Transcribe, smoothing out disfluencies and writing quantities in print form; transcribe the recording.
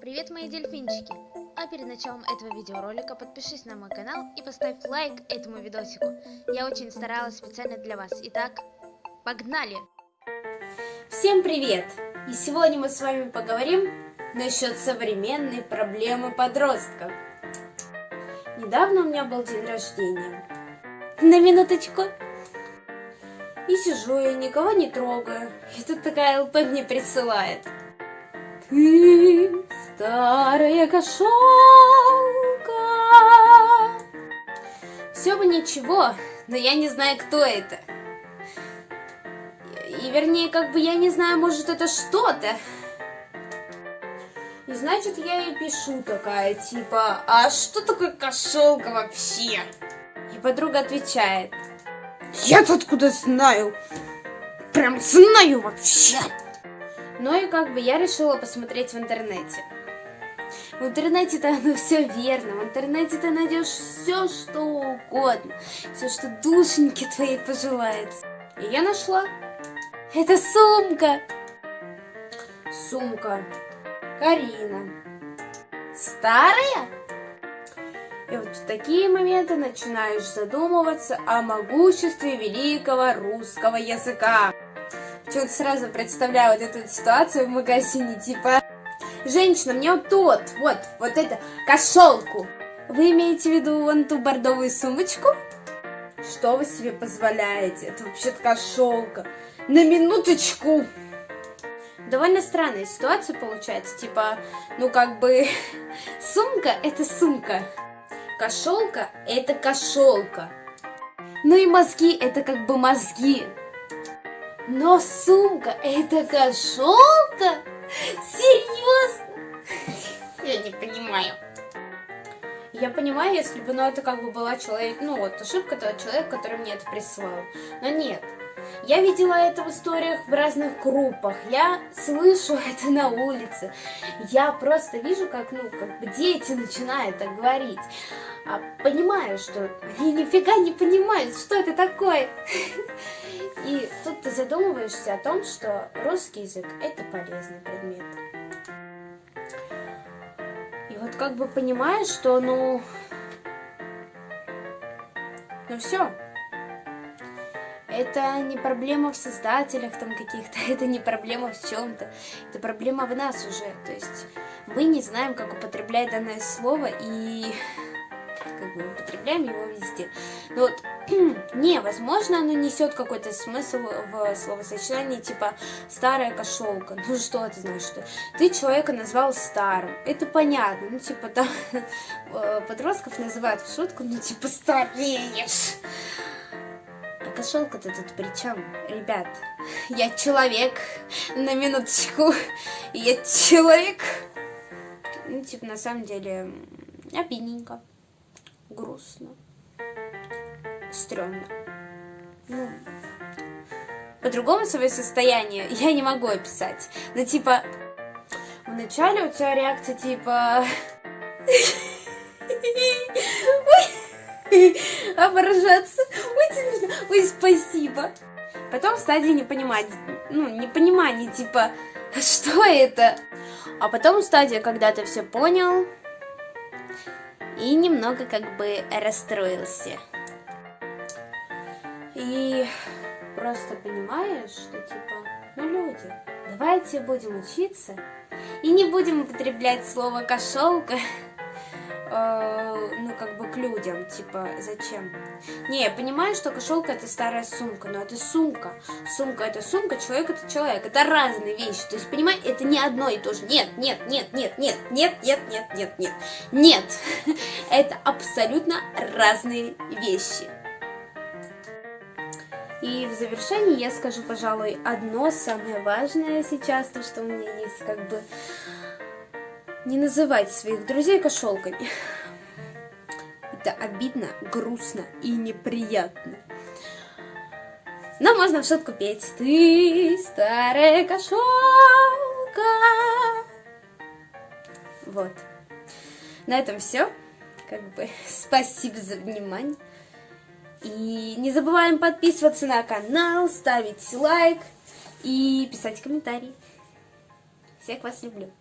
Привет, мои дельфинчики! А перед началом этого видеоролика подпишись на мой канал и поставь лайк этому видосику. Я очень старалась специально для вас. Итак, погнали! Всем привет! И сегодня мы с вами поговорим насчет современной проблемы подростков. Недавно у меня был день рождения. На минуточку. И сижу я, никого не трогаю. И тут такая ЛП мне присылает. Ты старая кошелка. Все бы ничего, но я не знаю, кто это. И вернее, как бы я не знаю, может это что-то. И значит, я ей пишу такая, типа, а что такое кошелка вообще? И подруга отвечает, я-то откуда знаю? Прям знаю вообще. Ну и как бы я решила посмотреть в интернете. В интернете-то оно все верно. В интернете ты найдешь все, что угодно. Все, что душеньке твоей пожелается. И я нашла. Это сумка. Сумка. Карина. Старая? И вот в такие моменты начинаешь задумываться о могуществе великого русского языка. Почему-то сразу представляю вот эту ситуацию в магазине, типа, женщина, мне вот это, кошелку. Вы имеете в виду вон ту бордовую сумочку? Что вы себе позволяете? Это вообще-то кошелка. На минуточку. Довольно странная ситуация получается, типа, ну как бы, сумка это сумка. Кошелка это кошелка. Ну и мозги это как бы мозги. Но сумка это кошелка? Серьезно? Я не понимаю. Я понимаю, если бы, ну, это как бы была человек, ну, вот, ошибка того человека, который мне это прислал. Но нет. Я видела это в историях в разных группах. Я слышу это на улице. Я просто вижу, как, ну, как бы дети начинают так говорить. А понимаю, что они нифига не понимают, что это такое. И тут ты задумываешься о том, что русский язык – это полезный предмет. И вот как бы понимаешь, что, ну все. Это не проблема в создателях там каких-то, это не проблема в чем-то, это проблема в нас уже. То есть мы не знаем, как употреблять данное слово и как бы употребляем его везде. Но вот возможно, оно несет какой-то смысл в словосочетании, типа старая кошелка. Ну что это значит? Что ты человека назвал старым. Это понятно. Ну типа там подростков называют в шутку, ну типа стареешь. А кошелка-то тут при чем? Ребят, я человек, на минуточку, я человек. Ну типа на самом деле обидненько, грустно. Стрёмно. Ну, по-другому свое состояние я не могу описать. Но типа, вначале у тебя реакция типа оборжаться. Ой, смешно. Ой, спасибо. Потом стадия непонимания, типа, что это? А потом стадия, когда ты все понял и немного как бы расстроился. И просто понимаешь, что типа, ну люди, давайте будем учиться и не будем употреблять слово кошелка, ну как бы к людям, типа, зачем? Не, я понимаю, что кошелка это старая сумка, но это сумка. Сумка это сумка, человек это человек, это разные вещи. То есть, понимаете, это не одно и то же. Нет, это абсолютно разные вещи. И в завершении я скажу, пожалуй, одно самое важное сейчас, то, что у меня есть, как бы, не называть своих друзей кошелками. Это обидно, грустно и неприятно. Но можно в шутку петь. Ты старая кошелка. Вот. На этом все. Как бы, спасибо за внимание. И не забываем подписываться на канал, ставить лайк и писать комментарии. Всех вас люблю.